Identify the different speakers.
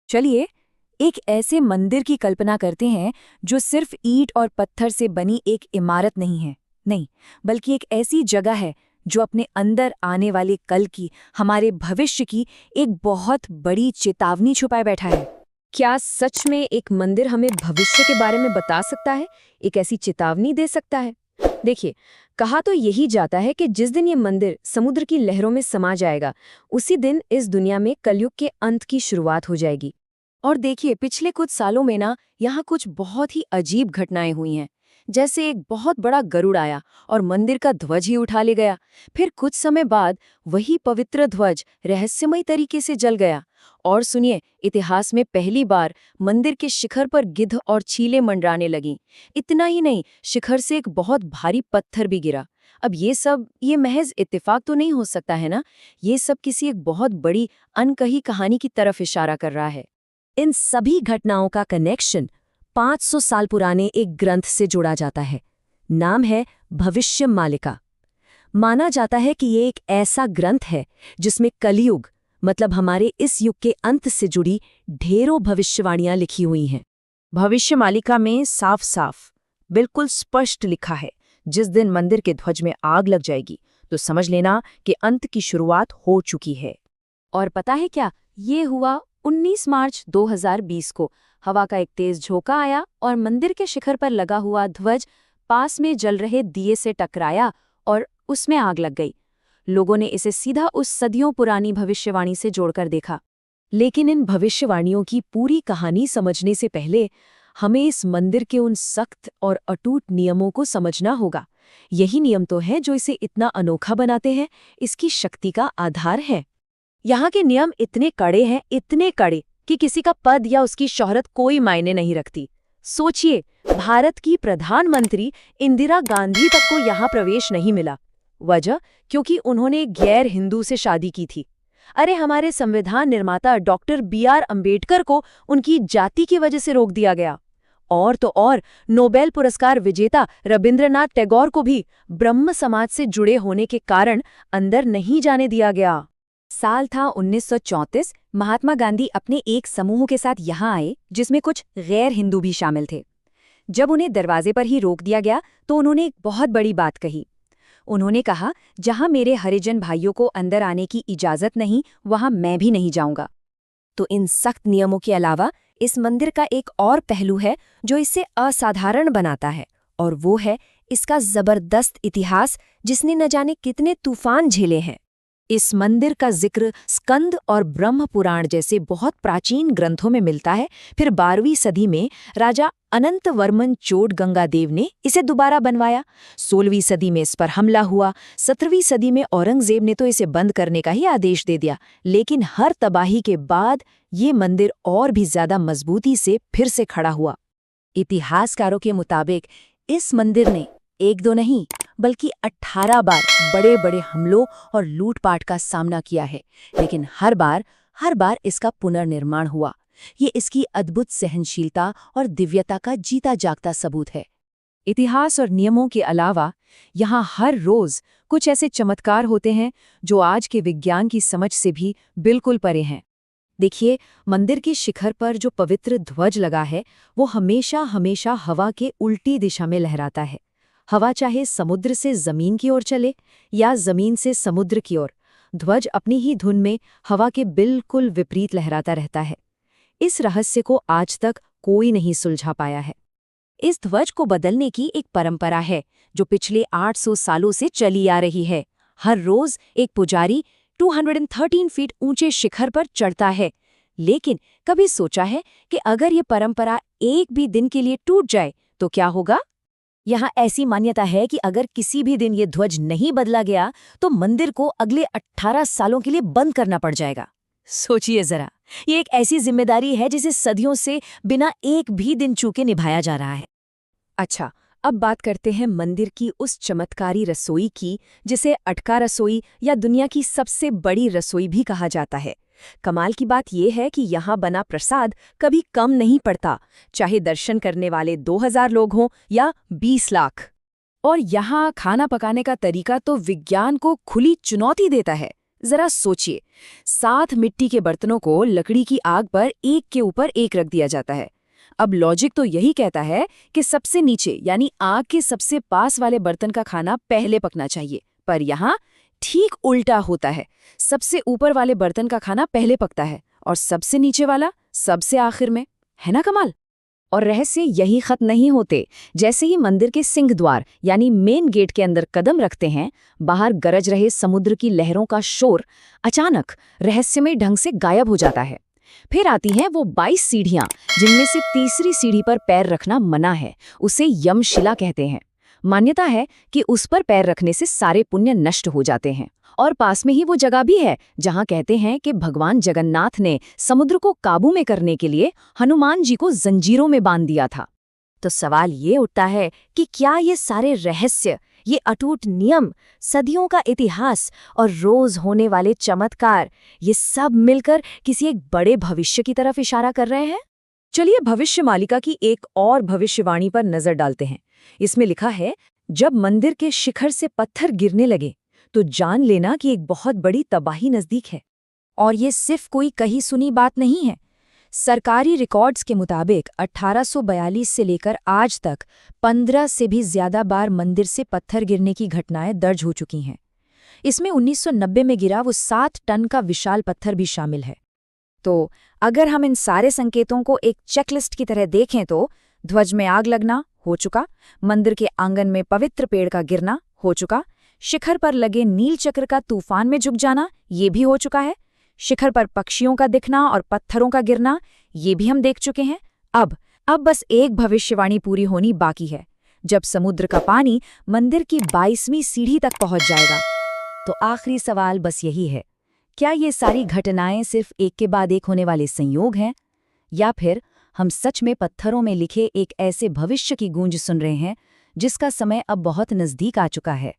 Speaker 1: चलिए एक ऐसे मंदिर की कल्पना करते हैं जो सिर्फ ईंट और पत्थर से बनी एक इमारत नहीं है, नहीं, बल्कि एक ऐसी जगह है जो अपने अंदर आने वाले कल की, हमारे भविष्य की एक बहुत बड़ी चेतावनी छुपाए बैठा है।
Speaker 2: क्या सच में एक मंदिर हमें भविष्य के बारे में बता सकता है, एक ऐसी चेतावनी दे सकता है? देखिए, कहा तो यही जाता है कि जिस दिन ये मंदिर समुद्र की लहरों में समा जाएगा, उसी दिन इस दुनिया में कलयुग के अंत की शुरुआत हो जाएगी।
Speaker 1: और देखिए पिछले कुछ सालों में ना यहाँ कुछ बहुत ही अजीब घटनाएं हुई हैं। जैसे एक बहुत बड़ा गरुड़ आया और मंदिर का ध्वज ही उठा ले गया। फिर कुछ समय बाद वही पवित्र ध्वज रहस्यमय तरीके से जल गया। और सुनिए, इतिहास में पहली बार मंदिर के शिखर पर गिद्ध और चीलें मंडराने लगीं। इतना ही नहीं, शिखर से एक बहुत भारी पत्थर भी गिरा। अब ये महज इत्तेफाक तो नहीं हो सकता है ना। ये सब किसी एक बहुत बड़ी अनकही कहानी की तरफ इशारा कर रहा है।
Speaker 2: इन सभी घटनाओं का कनेक्शन 500 साल पुराने एक ग्रंथ से जुड़ा जाता है। नाम है भविष्य मालिका। माना जाता है कि ये एक ऐसा ग्रंथ है जिसमें कलयुग, मतलब हमारे इस युग के अंत से जुड़ी ढेरों भविष्यवाणियां लिखी हुई हैं।
Speaker 1: भविष्य मालिका में साफ साफ बिल्कुल स्पष्ट लिखा है, जिस दिन मंदिर के ध्वज में आग लग जाएगी तो समझ लेना कि अंत की शुरुआत हो चुकी है। और पता है क्या, ये हुआ 19 मार्च 2020 को। हवा का एक तेज झोंका आया और मंदिर के शिखर पर लगा हुआ ध्वज पास में जल रहे दिए से टकराया और उसमें आग लग गई। लोगों ने इसे सीधा उस सदियों पुरानी भविष्यवाणी से जोड़कर देखा।
Speaker 2: लेकिन इन भविष्यवाणियों की पूरी कहानी समझने से पहले हमें इस मंदिर के उन सख्त और अटूट नियमों को समझना होगा। यही नियम तो है जो इसे इतना अनोखा बनाते हैं, इसकी शक्ति का आधार है।
Speaker 1: यहाँ के नियम इतने कड़े हैं, इतने कड़े कि किसी का पद या उसकी शोहरत कोई मायने नहीं रखती। सोचिए, भारत की प्रधानमंत्री इंदिरा गांधी तक को यहाँ प्रवेश नहीं मिला। वजह, क्योंकि उन्होंने गैर हिंदू से शादी की थी। अरे हमारे संविधान निर्माता डॉक्टर B.R. अम्बेडकर को उनकी जाति की वजह से रोक दिया गया। और तो और नोबेल पुरस्कार विजेता रविंद्रनाथ टैगोर को भी ब्रह्म समाज से जुड़े होने के कारण अंदर नहीं जाने दिया गया।
Speaker 2: साल था 1934। महात्मा गांधी अपने एक समूह के साथ यहाँ आए जिसमें कुछ गैर हिंदू भी शामिल थे। जब उन्हें दरवाजे पर ही रोक दिया गया तो उन्होंने एक बहुत बड़ी बात कही। उन्होंने कहा, जहां मेरे हरिजन भाइयों को अंदर आने की इजाजत नहीं, वहां मैं भी नहीं जाऊंगा। तो इन सख्त नियमों के अलावा इस मंदिर का एक और पहलू है जो इसे असाधारण बनाता है, और वो है इसका जबरदस्त इतिहास जिसने न जाने कितने तूफान झेले हैं। इस मंदिर का जिक्र स्कंद और ब्रह्म पुराण जैसे बहुत प्राचीन ग्रंथों में मिलता है। फिर 12वीं सदी में राजा अनंत वर्मन चोट गंगादेव ने इसे दोबारा बनवाया। 16वीं सदी में इस पर हमला हुआ। 17वीं सदी में औरंगजेब ने तो इसे बंद करने का ही आदेश दे दिया। लेकिन हर तबाही के बाद ये मंदिर और भी ज्यादा मजबूती से फिर से खड़ा हुआ। इतिहासकारों के मुताबिक इस मंदिर ने एक दो नहीं बल्कि 18 बार बड़े बड़े हमलों और लूटपाट का सामना किया है, लेकिन हर बार इसका पुनर्निर्माण हुआ। ये इसकी अद्भुत सहनशीलता और दिव्यता का जीता जागता सबूत है। इतिहास और नियमों के अलावा यहाँ हर रोज कुछ ऐसे चमत्कार होते हैं जो आज के विज्ञान की समझ से भी बिल्कुल परे हैं। देखिए, मंदिर के शिखर पर जो पवित्र ध्वज लगा है वो हमेशा हमेशा हवा के उल्टी दिशा में लहराता है। हवा चाहे समुद्र से जमीन की ओर चले या जमीन से समुद्र की ओर, ध्वज अपनी ही धुन में हवा के बिल्कुल विपरीत लहराता रहता है। इस रहस्य को आज तक कोई नहीं सुलझा पाया है। इस ध्वज को बदलने की एक परंपरा है जो पिछले 800 सालों से चली आ रही है। हर रोज एक पुजारी 213 फीट ऊंचे शिखर पर चढ़ता है। लेकिन कभी सोचा है कि अगर ये परंपरा एक भी दिन के लिए टूट जाए तो क्या होगा? यहाँ ऐसी मान्यता है कि अगर किसी भी दिन ये ध्वज नहीं बदला गया तो मंदिर को अगले 18 सालों के लिए बंद करना पड़ जाएगा। सोचिए जरा, ये एक ऐसी जिम्मेदारी है जिसे सदियों से बिना एक भी दिन चूके निभाया जा रहा है। अच्छा, अब बात करते हैं मंदिर की उस चमत्कारी रसोई की जिसे अटका रसोई या दुनिया की सबसे बड़ी रसोई भी कहा जाता है। कमाल की बात यह है कि यहाँ बना प्रसाद कभी कम नहीं पड़ता, चाहे दर्शन करने वाले 2000 लोग हों या 20 लाख। और यहाँ खाना पकाने का तरीका तो विज्ञान को खुली चुनौती देता है।
Speaker 1: जरा सोचिए, 7 मिट्टी के बर्तनों को लकड़ी की आग पर एक के ऊपर एक रख दिया जाता है। अब लॉजिक तो यही कहता है कि सबसे नीचे यानी आग के सबसे पास वाले बर्तन का खाना पहले पकना चाहिए, पर यहाँ ठीक उल्टा होता है। सबसे ऊपर वाले बर्तन का खाना पहले पकता है और सबसे नीचे वाला सबसे आखिर में। है ना कमाल? और रहस्य यही खत्म नहीं होते। जैसे ही मंदिर के सिंह द्वार यानी मेन गेट के अंदर कदम रखते हैं, बाहर गरज रहे समुद्र की लहरों का शोर अचानक रहस्यमय ढंग से गायब हो जाता है। फिर आती हैं वो 22 सीढ़ियां, जिनमें से तीसरी सीढ़ी पर पैर रखना मना है। उसे यमशिला कहते हैं। मान्यता है कि उस पर पैर रखने से सारे पुण्य नष्ट हो जाते हैं। और पास में ही वो जगह भी है जहां कहते हैं कि भगवान जगन्नाथ ने समुद्र को काबू में करने के लिए हनुमान जी को जंजीरों में बांध दिया था। तो सवाल ये उठता है कि क्या ये सारे रहस्य, ये अटूट नियम, सदियों का इतिहास और रोज होने वाले चमत्कार, ये सब मिलकर किसी एक बड़े भविष्य की तरफ इशारा कर रहे हैं? चलिए भविष्य मालिका की एक और भविष्यवाणी पर नजर डालते हैं। इसमें लिखा है, जब मंदिर के शिखर से पत्थर गिरने लगे तो जान लेना कि एक बहुत बड़ी तबाही नजदीक है। और ये सिर्फ कोई कही सुनी बात नहीं है। सरकारी रिकॉर्ड्स के मुताबिक 1842 से लेकर आज तक 15 से भी ज्यादा बार मंदिर से पत्थर गिरने की घटनाएं दर्ज हो चुकी हैं। इसमें 1990 में गिरा वो 7 टन का विशाल पत्थर भी शामिल है। तो अगर हम इन सारे संकेतों को एक चेकलिस्ट की तरह देखें तो ध्वज में आग लगना हो चुका, मंदिर के आंगन में पवित्र पेड़ का गिरना हो चुका, शिखर पर लगे नील चक्र का तूफान में झुक जाना ये भी हो चुका है, शिखर पर पक्षियों का दिखना और पत्थरों का गिरना ये भी हम देख चुके हैं। अब बस एक भविष्यवाणी पूरी होनी बाकी है, जब समुद्र का पानी मंदिर की 22वीं सीढ़ी तक पहुंच जाएगा। तो आखिरी सवाल बस यही है, क्या ये सारी घटनाएं सिर्फ एक के बाद एक होने वाले संयोग हैं, या फिर हम सच में पत्थरों में लिखे एक ऐसे भविष्य की गूंज सुन रहे हैं जिसका समय अब बहुत नजदीक आ चुका है?